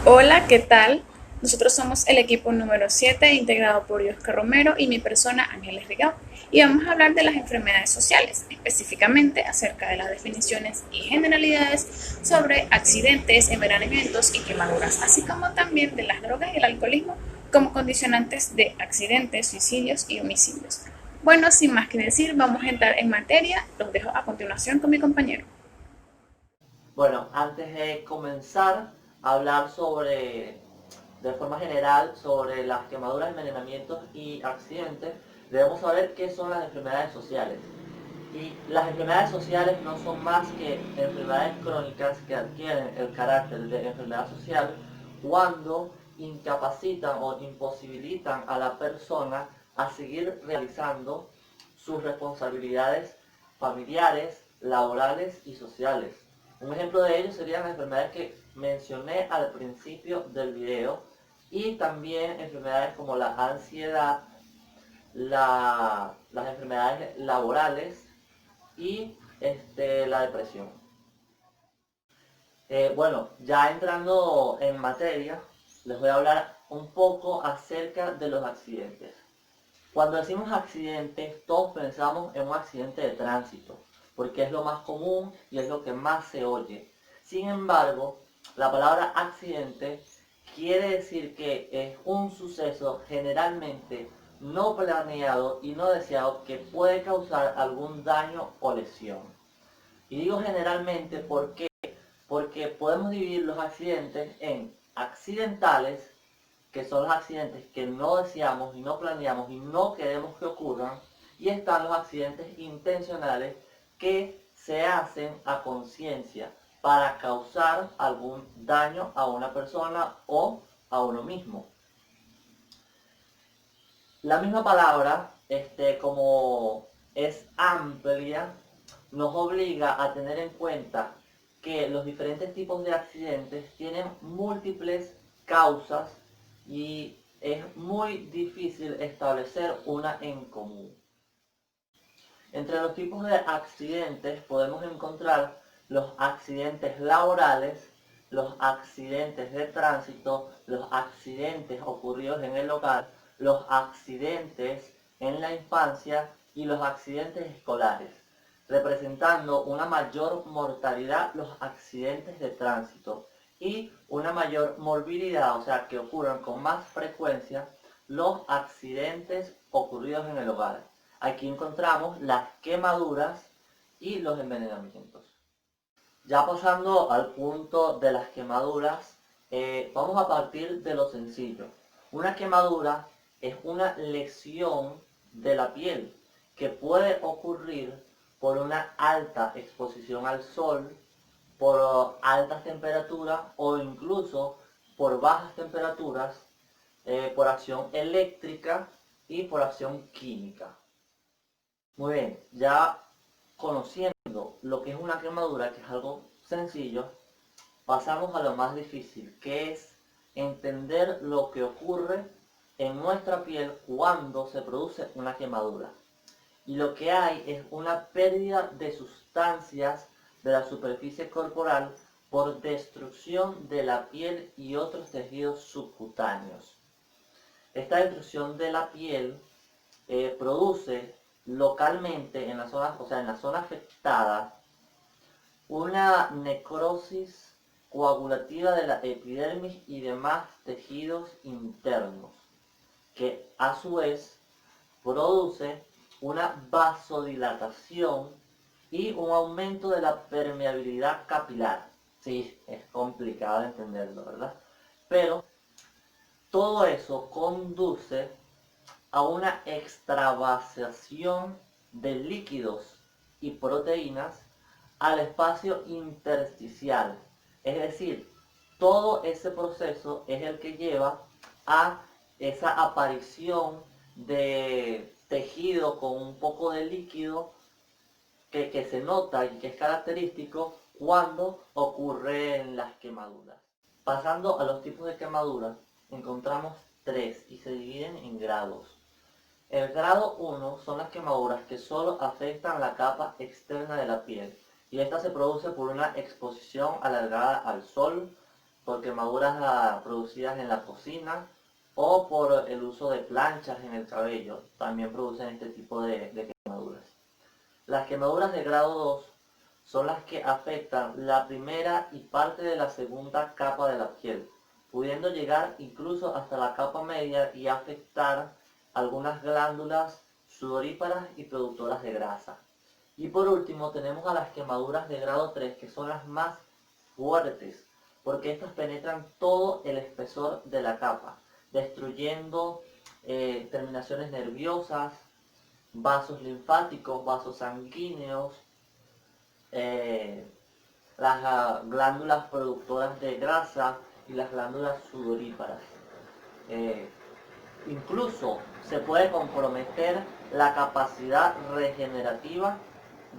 Hola, ¿qué tal? Nosotros somos el equipo número 7, integrado por Oscar Romero y mi persona Ángeles Rigao, y vamos a hablar de las enfermedades sociales, específicamente acerca de las definiciones y generalidades sobre accidentes, envenenamientos y quemaduras, así como también de las drogas y el alcoholismo como condicionantes de accidentes, suicidios y homicidios. Bueno, sin más que decir, vamos a entrar en materia. Los dejo a continuación con mi compañero. Bueno, antes de comenzar a hablar de forma general, sobre las quemaduras, envenenamientos y accidentes, debemos saber qué son las enfermedades sociales. Y las enfermedades sociales no son más que enfermedades crónicas que adquieren el carácter de enfermedad social cuando incapacitan o imposibilitan a la persona a seguir realizando sus responsabilidades familiares, laborales y sociales. Un ejemplo de ello serían las enfermedades que mencioné al principio del video y también enfermedades como la ansiedad, las enfermedades laborales y la depresión. Bueno, ya entrando en materia, les voy a hablar un poco acerca de los accidentes. Cuando decimos accidentes, todos pensamos en un accidente de tránsito, porque es lo más común y es lo que más se oye. Sin embargo, la palabra accidente quiere decir que es un suceso generalmente no planeado y no deseado que puede causar algún daño o lesión. Y digo generalmente porque podemos dividir los accidentes en accidentales, que son los accidentes que no deseamos y no planeamos y no queremos que ocurran, y están los accidentes intencionales que se hacen a conciencia para causar algún daño a una persona o a uno mismo. La misma palabra, como es amplia, nos obliga a tener en cuenta que los diferentes tipos de accidentes tienen múltiples causas y es muy difícil establecer una en común. Entre los tipos de accidentes podemos encontrar los accidentes laborales, los accidentes de tránsito, los accidentes ocurridos en el hogar, los accidentes en la infancia y los accidentes escolares, representando una mayor mortalidad los accidentes de tránsito y una mayor morbilidad, o sea, que ocurran con más frecuencia los accidentes ocurridos en el hogar. Aquí encontramos las quemaduras y los envenenamientos. Ya pasando al punto de las quemaduras, vamos a partir de lo sencillo. Una quemadura es una lesión de la piel que puede ocurrir por una alta exposición al sol, por altas temperaturas o incluso por bajas temperaturas, por acción eléctrica y por acción química. Muy bien, ya conociendo lo que es una quemadura, que es algo sencillo, pasamos a lo más difícil, que es entender lo que ocurre en nuestra piel cuando se produce una quemadura. Y lo que hay es una pérdida de sustancias de la superficie corporal por destrucción de la piel y otros tejidos subcutáneos. Esta destrucción de la piel produce localmente en la zona, o sea, en la zona afectada, una necrosis coagulativa de la epidermis y demás tejidos internos, que a su vez produce una vasodilatación y un aumento de la permeabilidad capilar. Sí, es complicado de entenderlo, ¿verdad? Pero todo eso conduce a una extravasación de líquidos y proteínas al espacio intersticial. Es decir, todo ese proceso es el que lleva a esa aparición de tejido con un poco de líquido que se nota y que es característico cuando ocurren las quemaduras. Pasando a los tipos de quemaduras, encontramos tres y se dividen en grados. El grado 1 son las quemaduras que solo afectan la capa externa de la piel y esta se produce por una exposición alargada al sol, por quemaduras producidas en la cocina o por el uso de planchas en el cabello, también producen este tipo de quemaduras. Las quemaduras de grado 2 son las que afectan la primera y parte de la segunda capa de la piel, pudiendo llegar incluso hasta la capa media y afectar algunas glándulas sudoríparas y productoras de grasa. Y por último tenemos a las quemaduras de grado 3, que son las más fuertes, porque estas penetran todo el espesor de la capa, destruyendo terminaciones nerviosas, vasos linfáticos, vasos sanguíneos, eh, las glándulas productoras de grasa y las glándulas sudoríparas. Eh, Incluso se puede comprometer la capacidad regenerativa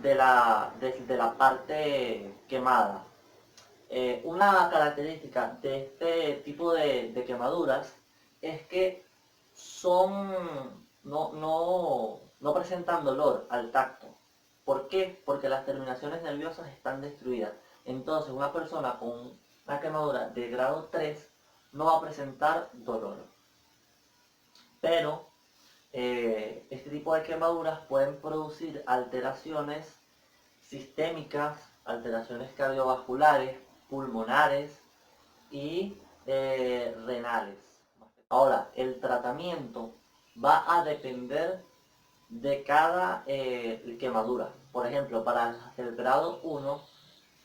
de la parte quemada. Una característica de este tipo de quemaduras es que no presentan dolor al tacto. ¿Por qué? Porque las terminaciones nerviosas están destruidas. Entonces una persona con una quemadura de grado 3 no va a presentar dolor. Pero este tipo de quemaduras pueden producir alteraciones sistémicas, alteraciones cardiovasculares, pulmonares y renales. Ahora, el tratamiento va a depender de cada quemadura. Por ejemplo, para el grado 1,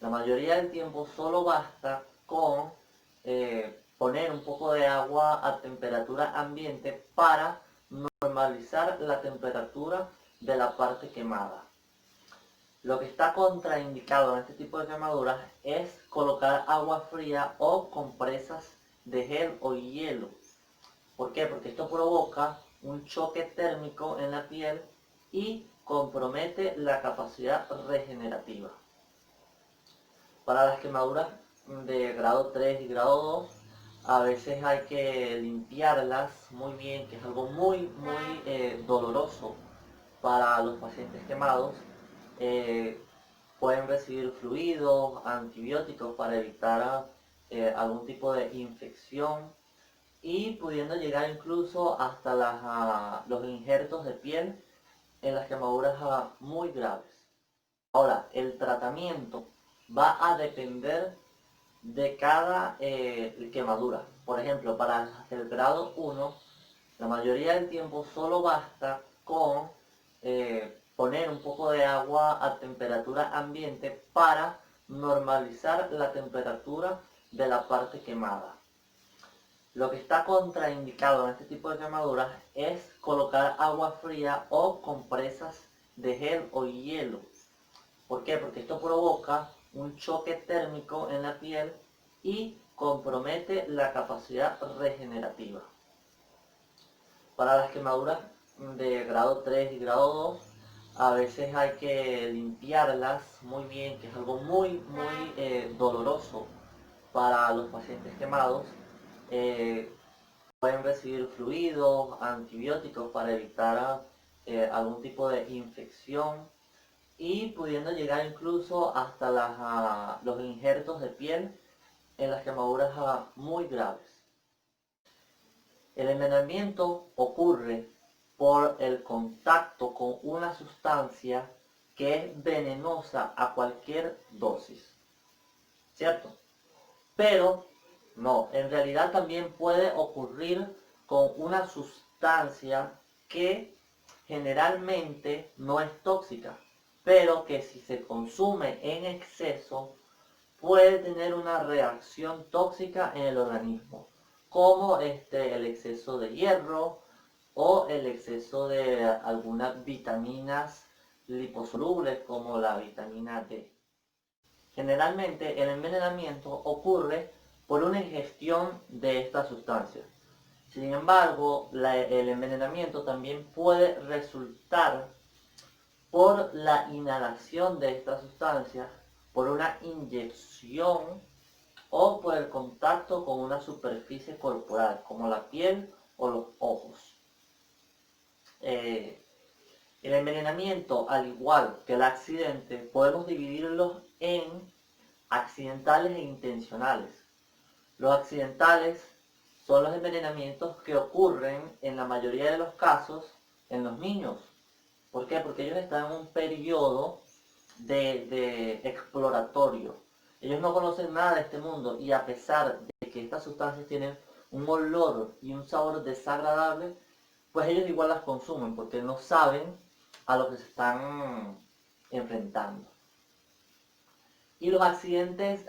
la mayoría del tiempo solo basta con poner un poco de agua a temperatura ambiente para normalizar la temperatura de la parte quemada. Lo que está contraindicado en este tipo de quemaduras es colocar agua fría o compresas de gel o hielo. ¿Por qué? Porque esto provoca un choque térmico en la piel y compromete la capacidad regenerativa. Para las quemaduras de grado 3 y grado 2, a veces hay que limpiarlas muy bien, que es algo muy doloroso para los pacientes quemados. Eh, Pueden recibir fluidos, antibióticos para evitar algún tipo de infección y pudiendo llegar incluso hasta los injertos de piel en las quemaduras muy graves. Ahora, el tratamiento va a depender de cada quemadura. Por ejemplo, para el grado 1, la mayoría del tiempo solo basta con poner un poco de agua a temperatura ambiente para normalizar la temperatura de la parte quemada. Lo que está contraindicado en este tipo de quemaduras es colocar agua fría o compresas de gel o hielo. ¿Por qué? Porque esto provoca un choque térmico en la piel y compromete la capacidad regenerativa. Para las quemaduras de grado 3 y grado 2, a veces hay que limpiarlas muy bien, que es algo muy doloroso para los pacientes quemados. Eh, Pueden recibir fluidos, antibióticos para evitar algún tipo de infección y pudiendo llegar incluso hasta los injertos de piel en las quemaduras muy graves. El envenenamiento ocurre por el contacto con una sustancia que es venenosa a cualquier dosis, ¿cierto? Pero no, en realidad también puede ocurrir con una sustancia que generalmente no es tóxica, pero que si se consume en exceso puede tener una reacción tóxica en el organismo, como el exceso de hierro o el exceso de algunas vitaminas liposolubles como la vitamina D. Generalmente el envenenamiento ocurre por una ingestión de estas sustancias. Sin embargo, el envenenamiento también puede resultar por la inhalación de estas sustancias, por una inyección o por el contacto con una superficie corporal, como la piel o los ojos. El envenenamiento, al igual que el accidente, podemos dividirlos en accidentales e intencionales. Los accidentales son los envenenamientos que ocurren en la mayoría de los casos en los niños. ¿Por qué? Porque ellos están en un periodo de exploratorio. Ellos no conocen nada de este mundo y a pesar de que estas sustancias tienen un olor y un sabor desagradable, pues ellos igual las consumen porque no saben a lo que se están enfrentando. Y los accidentes,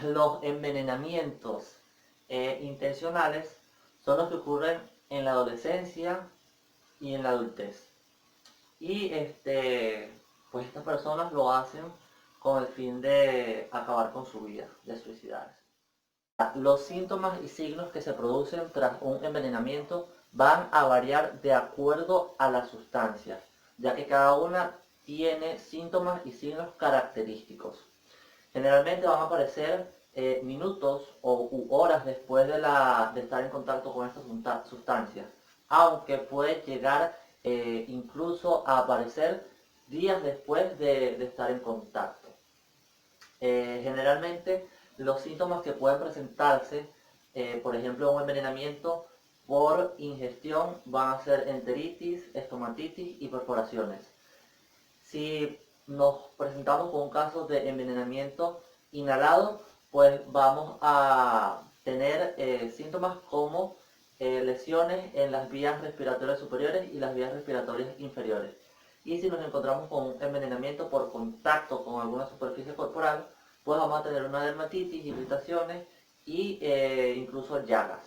los envenenamientos intencionales son los que ocurren en la adolescencia y en la adultez. Y pues estas personas lo hacen con el fin de acabar con su vida, de suicidarse. Los síntomas y signos que se producen tras un envenenamiento van a variar de acuerdo a la sustancia, ya que cada una tiene síntomas y signos característicos. Generalmente van a aparecer minutos u horas después de estar en contacto con esta sustancia, aunque puede llegar incluso a aparecer días después de estar en contacto. Generalmente los síntomas que pueden presentarse, por ejemplo un envenenamiento por ingestión, van a ser enteritis, estomatitis y perforaciones. Si nos presentamos con un caso de envenenamiento inhalado, pues vamos a tener síntomas como lesiones en las vías respiratorias superiores y las vías respiratorias inferiores. Y si nos encontramos con un envenenamiento por contacto con alguna superficie corporal, pues vamos a tener una dermatitis, irritaciones e incluso llagas.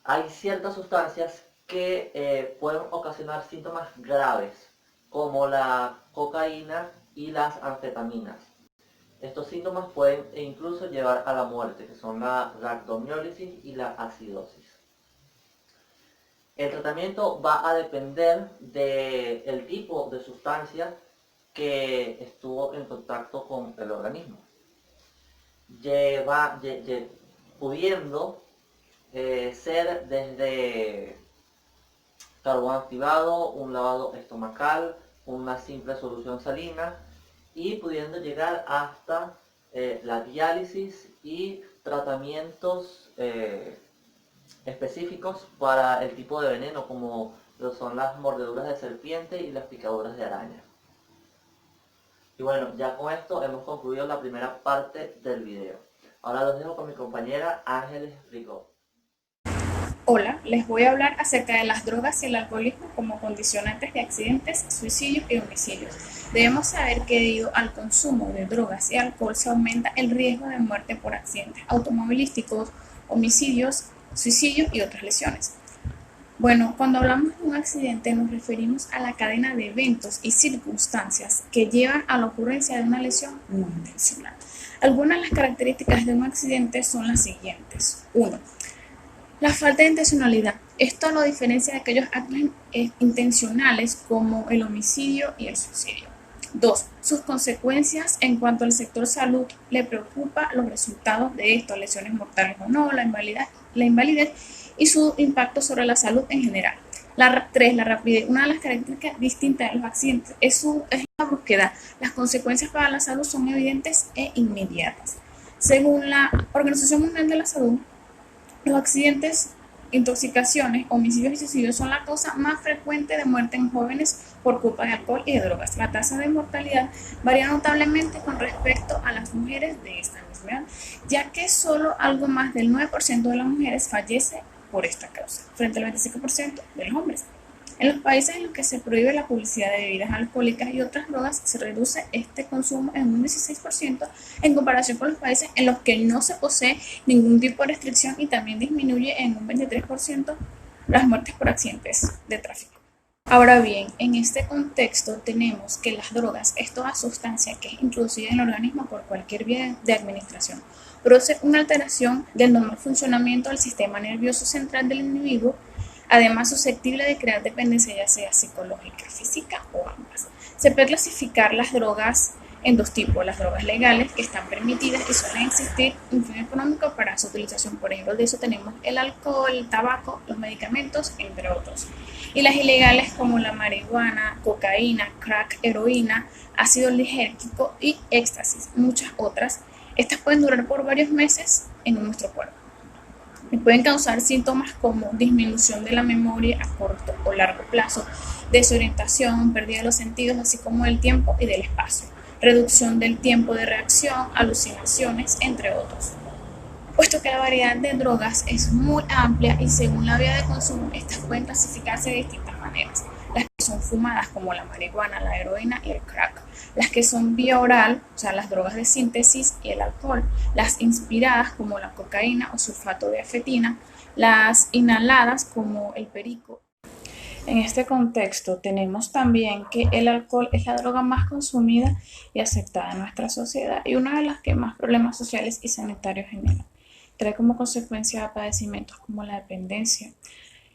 Hay ciertas sustancias que pueden ocasionar síntomas graves, como la cocaína y las anfetaminas. Estos síntomas pueden incluso llevar a la muerte, que son la rhabdomiólisis y la acidosis. El tratamiento va a depender del tipo de sustancia que estuvo en contacto con el organismo. Pudiendo ser desde carbón activado, un lavado estomacal, una simple solución salina y pudiendo llegar hasta la diálisis y tratamientos específicos para el tipo de veneno como lo son las mordeduras de serpiente y las picaduras de araña. Y bueno, ya con esto hemos concluido la primera parte del video. Ahora los dejo con mi compañera Ángeles Rico. Hola, les voy a hablar acerca de las drogas y el alcoholismo como condicionantes de accidentes, suicidios y homicidios. Debemos saber que debido al consumo de drogas y alcohol se aumenta el riesgo de muerte por accidentes automovilísticos, homicidios, suicidios y otras lesiones. Bueno, cuando hablamos de un accidente nos referimos a la cadena de eventos y circunstancias que llevan a la ocurrencia de una lesión no intencional. Algunas de las características de un accidente son las siguientes. 1. La falta de intencionalidad. Esto lo diferencia de aquellos actos intencionales como el homicidio y el suicidio. 2. Sus consecuencias en cuanto al sector salud le preocupa los resultados de esto, lesiones mortales o no, la invalidez y su impacto sobre la salud en general. 3. La rapidez. Una de las características distintas de los accidentes es la brusquedad. Las consecuencias para la salud son evidentes e inmediatas. Según la Organización Mundial de la Salud, los accidentes, intoxicaciones, homicidios y suicidios son la causa más frecuente de muerte en jóvenes por culpa de alcohol y de drogas. La tasa de mortalidad varía notablemente con respecto a las mujeres de esta misma edad, ya que solo algo más del 9% de las mujeres fallece por esta causa, frente al 25% de los hombres. En los países en los que se prohíbe la publicidad de bebidas alcohólicas y otras drogas, se reduce este consumo en un 16% en comparación con los países en los que no se posee ningún tipo de restricción y también disminuye en un 23% las muertes por accidentes de tráfico. Ahora bien, en este contexto tenemos que las drogas es toda sustancia que es introducida en el organismo por cualquier vía de administración. Produce una alteración del normal funcionamiento del sistema nervioso central del individuo, además susceptible de crear dependencia ya sea psicológica, física o ambas. Se puede clasificar las drogas en dos tipos: las drogas legales, que están permitidas y suelen existir un fin económico para su utilización. Por ejemplo, de eso tenemos el alcohol, el tabaco, los medicamentos, entre otros. Y las ilegales, como la marihuana, cocaína, crack, heroína, ácido lisérgico y éxtasis, muchas otras. Estas pueden durar por varios meses en nuestro cuerpo y pueden causar síntomas como disminución de la memoria a corto o largo plazo, desorientación, pérdida de los sentidos, así como del tiempo y del espacio, reducción del tiempo de reacción, alucinaciones, entre otros. Puesto que la variedad de drogas es muy amplia y según la vía de consumo, estas pueden clasificarse de distintas maneras. Las que son fumadas, como la marihuana, la heroína y el crack. Las que son vía oral, o sea, las drogas de síntesis y el alcohol. Las inspiradas, como la cocaína o sulfato de afetina. Las inhaladas, como el perico. En este contexto tenemos también que el alcohol es la droga más consumida y aceptada en nuestra sociedad y una de las que más problemas sociales y sanitarios genera. Trae como consecuencia padecimientos como la dependencia,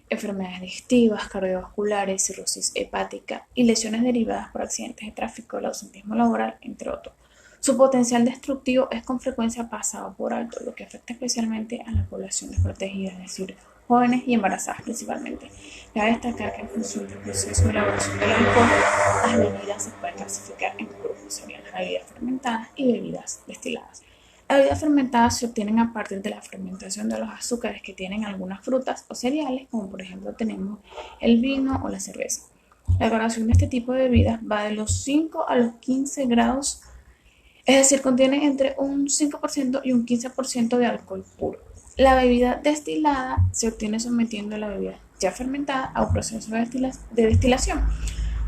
enfermedades digestivas, cardiovasculares, cirrosis hepática y lesiones derivadas por accidentes de tráfico, el ausentismo laboral, entre otros. Su potencial destructivo es con frecuencia pasado por alto, lo que afecta especialmente a la población desprotegida, es decir, jóvenes y embarazadas principalmente. Cabe destacar que en función del proceso de elaboración del alcohol, las bebidas se pueden clasificar en dos grupos, serían las bebidas fermentadas y bebidas destiladas. Las bebidas fermentadas se obtienen a partir de la fermentación de los azúcares que tienen algunas frutas o cereales, como por ejemplo tenemos el vino o la cerveza. La graduación de este tipo de bebidas va de los 5 a los 15 grados, es decir, contienen entre un 5% y un 15% de alcohol puro. La bebida destilada se obtiene sometiendo la bebida ya fermentada a un proceso de destilación.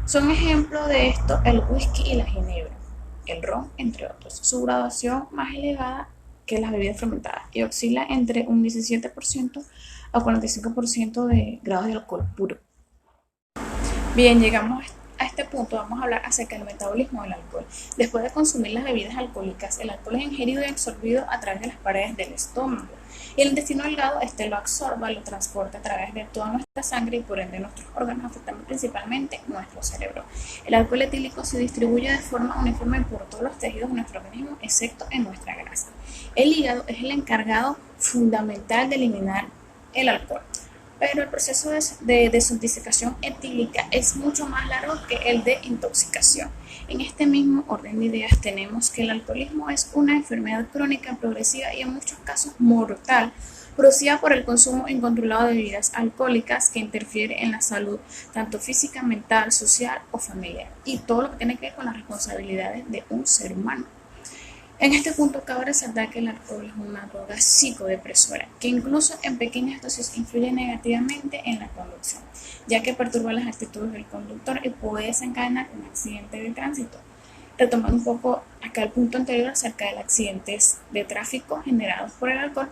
Son ejemplos de esto el whisky y la ginebra, el ron, entre otros. Su graduación más elevada que las bebidas fermentadas y oscila entre un 17% a 45% de grados de alcohol puro. Bien, llegamos a este punto, vamos a hablar acerca del metabolismo del alcohol. Después de consumir las bebidas alcohólicas, el alcohol es ingerido y absorbido a través de las paredes del estómago. Y el intestino delgado lo absorba, lo transporta a través de toda nuestra sangre y por ende nuestros órganos, afectando principalmente nuestro cerebro. El alcohol etílico se distribuye de forma uniforme por todos los tejidos de nuestro organismo, excepto en nuestra grasa. El hígado es el encargado fundamental de eliminar el alcohol, pero el proceso de desintoxicación etílica es mucho más largo que el de intoxicación. En este mismo orden de ideas tenemos que el alcoholismo es una enfermedad crónica, progresiva y en muchos casos mortal, producida por el consumo incontrolado de bebidas alcohólicas que interfiere en la salud, tanto física, mental, social o familiar, y todo lo que tiene que ver con las responsabilidades de un ser humano. En este punto cabe resaltar que el alcohol es una droga psicodepresora que incluso en pequeñas dosis influye negativamente en la conducción, ya que perturba las actitudes del conductor y puede desencadenar un accidente de tránsito. Retomando un poco acá el punto anterior acerca de los accidentes de tráfico generados por el alcohol,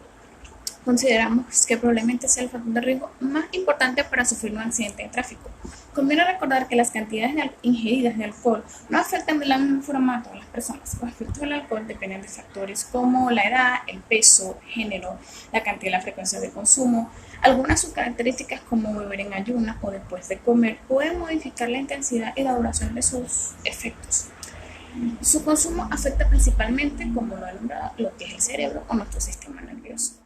consideramos que probablemente sea el factor de riesgo más importante para sufrir un accidente de tráfico. Conviene recordar que las cantidades ingeridas de alcohol no afectan de la misma forma a todas las personas. Los efectos del alcohol dependen de factores como la edad, el peso, el género, la cantidad y la frecuencia de consumo. Algunas de sus características, como beber en ayunas o después de comer, pueden modificar la intensidad y la duración de sus efectos. Su consumo afecta principalmente, como lo he nombrado, lo que es el cerebro o nuestro sistema nervioso.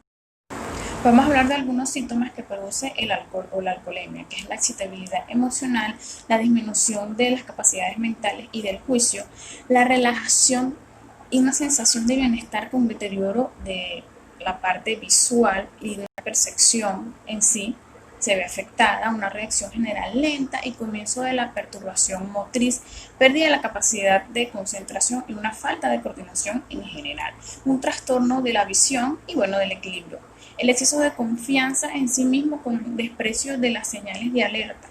Vamos a hablar de algunos síntomas que produce el alcohol o la alcoholemia, que es la excitabilidad emocional, la disminución de las capacidades mentales y del juicio, la relajación y una sensación de bienestar con deterioro de la parte visual y de la percepción en sí se ve afectada, una reacción general lenta y comienzo de la perturbación motriz, pérdida de la capacidad de concentración y una falta de coordinación en general, un trastorno de la visión y del equilibrio. El exceso de confianza en sí mismo con desprecio de las señales de alerta.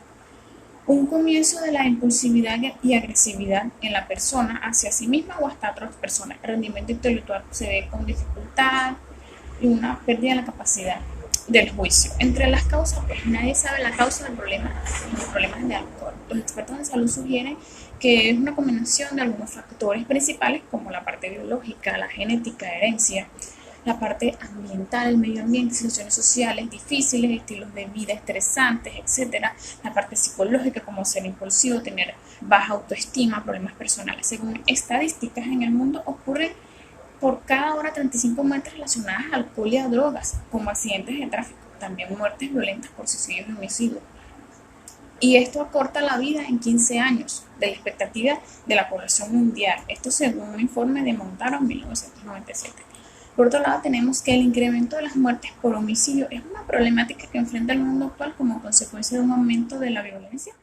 Un comienzo de la impulsividad y agresividad en la persona hacia sí misma o hasta otras personas. El rendimiento intelectual se ve con dificultad y una pérdida de la capacidad del juicio. Entre las causas, pues nadie sabe la causa del problema, los problemas de alcohol. Los expertos en salud sugieren que es una combinación de algunos factores principales como la parte biológica, la genética, herencia, la parte ambiental, el medio ambiente, situaciones sociales difíciles, estilos de vida estresantes, etcétera. La parte psicológica, como ser impulsivo, tener baja autoestima, problemas personales. Según estadísticas en el mundo, ocurren por cada hora 35 muertes relacionadas a alcohol y a drogas, como accidentes de tráfico, también muertes violentas por suicidio y homicidio. y esto acorta la vida en 15 años de la expectativa de la población mundial. Esto según un informe de Montaro en 1997. Por otro lado, tenemos que el incremento de las muertes por homicidio es una problemática que enfrenta el mundo actual como consecuencia de un aumento de la violencia.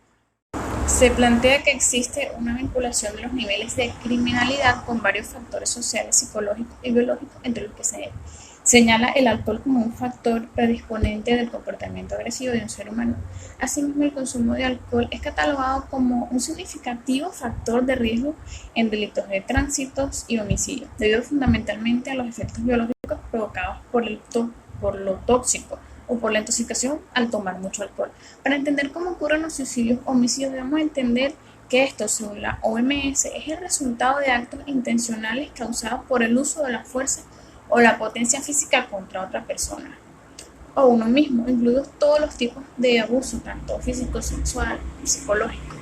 Se plantea que existe una vinculación de los niveles de criminalidad con varios factores sociales, psicológicos y biológicos, entre los que se señala el alcohol como un factor predisponente del comportamiento agresivo de un ser humano. Asimismo, el consumo de alcohol es catalogado como un significativo factor de riesgo en delitos de tránsito y homicidios, debido fundamentalmente a los efectos biológicos provocados por lo tóxico o por la intoxicación al tomar mucho alcohol. Para entender cómo ocurren los suicidios o homicidios, debemos entender que esto, según la OMS, es el resultado de actos intencionales causados por el uso de la fuerza o la potencia física contra otra persona o uno mismo, incluidos todos los tipos de abuso, tanto físico, sexual y psicológico.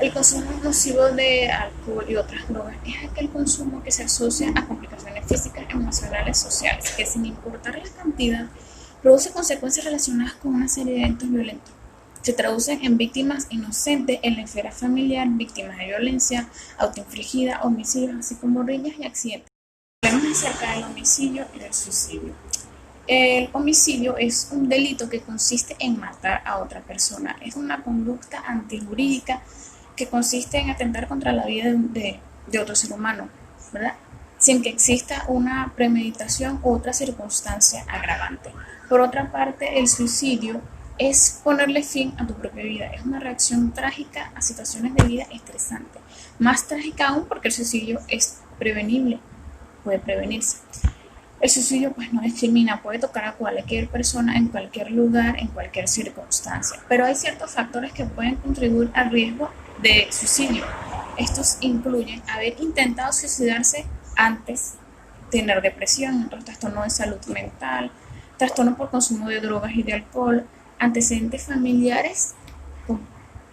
El consumo nocivo de alcohol y otras drogas es aquel consumo que se asocia a complicaciones físicas, emocionales, sociales, que sin importar la cantidad, produce consecuencias relacionadas con una serie de eventos violentos. Se traducen en víctimas inocentes en la esfera familiar, víctimas de violencia autoinfligida, homicidios, así como riñas y accidentes. Hablemos acerca del homicidio y del suicidio. El homicidio es un delito que consiste en matar a otra persona. Es una conducta antijurídica que consiste en atentar contra la vida de otro ser humano, ¿verdad? Sin que exista una premeditación u otra circunstancia agravante. Por otra parte, el suicidio es ponerle fin a tu propia vida. Es una reacción trágica a situaciones de vida estresantes. Más trágica aún porque el suicidio es prevenible, puede prevenirse. El suicidio pues no discrimina, puede tocar a cualquier persona en cualquier lugar, en cualquier circunstancia. Pero hay ciertos factores que pueden contribuir al riesgo de suicidio. Estos incluyen haber intentado suicidarse antes, tener depresión, otros trastornos de salud mental, trastornos por consumo de drogas y de alcohol, antecedentes familiares con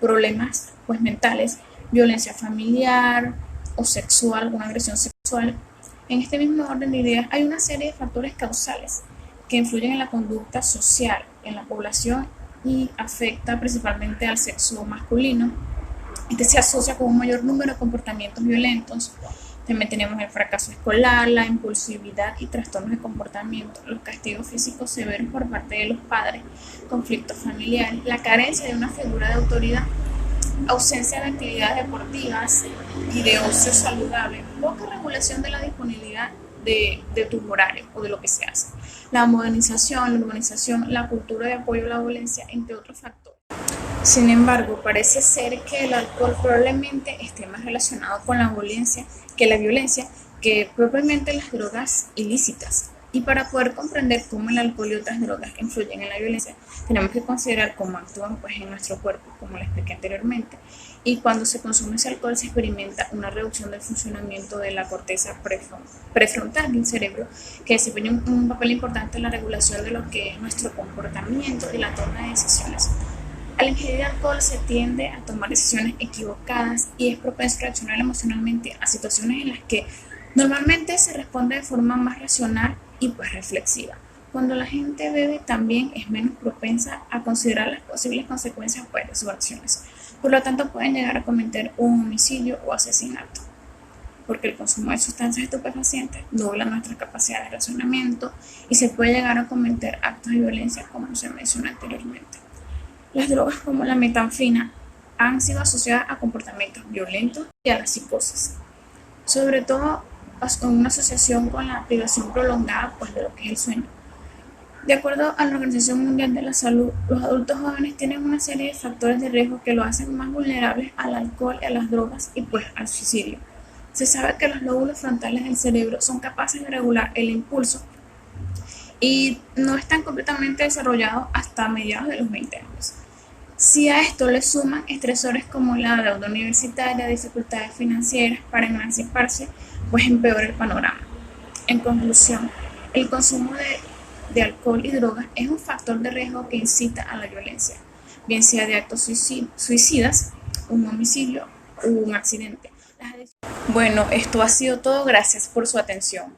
problemas pues mentales, violencia familiar o sexual, alguna agresión sexual. En este mismo orden de ideas hay una serie de factores causales que influyen en la conducta social en la población y afecta principalmente al sexo masculino. Este se asocia con un mayor número de comportamientos violentos. También tenemos el fracaso escolar, la impulsividad y trastornos de comportamiento, los castigos físicos severos por parte de los padres, conflictos familiares, la carencia de una figura de autoridad, ausencia de actividades deportivas y de ocio saludable, poca regulación de la disponibilidad de tus horarios o de lo que se hace, la modernización, la urbanización, la cultura de apoyo a la violencia, entre otros factores. Sin embargo, parece ser que el alcohol probablemente esté más relacionado con la violencia que propiamente las drogas ilícitas. Y para poder comprender cómo el alcohol y otras drogas influyen en la violencia, tenemos que considerar cómo actúan pues, en nuestro cuerpo, como les expliqué anteriormente. Y cuando se consume ese alcohol se experimenta una reducción del funcionamiento de la corteza prefrontal del cerebro, que desempeña un papel importante en la regulación de lo que es nuestro comportamiento y la toma de decisiones. Al ingerir alcohol se tiende a tomar decisiones equivocadas y es propenso a reaccionar emocionalmente a situaciones en las que normalmente se responde de forma más racional y pues reflexiva. Cuando la gente bebe también es menos propensa a considerar las posibles consecuencias pues, de sus acciones. Por lo tanto pueden llegar a cometer un homicidio o asesinato, porque el consumo de sustancias estupefacientes dobla nuestra capacidad de razonamiento y se puede llegar a cometer actos de violencia como se mencionó anteriormente. Las drogas como la metanfetamina han sido asociadas a comportamientos violentos y a la psicosis, sobre todo en una asociación con la privación prolongada pues, de lo que es el sueño. De acuerdo a la Organización Mundial de la Salud, los adultos jóvenes tienen una serie de factores de riesgo que los hacen más vulnerables al alcohol, a las drogas y pues al suicidio. Se sabe que los lóbulos frontales del cerebro son capaces de regular el impulso y no están completamente desarrollados hasta mediados de los 20 años. Si a esto le suman estresores como la deuda universitaria, dificultades financieras para emanciparse, pues empeora el panorama. En conclusión, el consumo de alcohol y drogas es un factor de riesgo que incita a la violencia, bien sea de actos suicidas, un homicidio o un accidente. Bueno, esto ha sido todo. Gracias por su atención.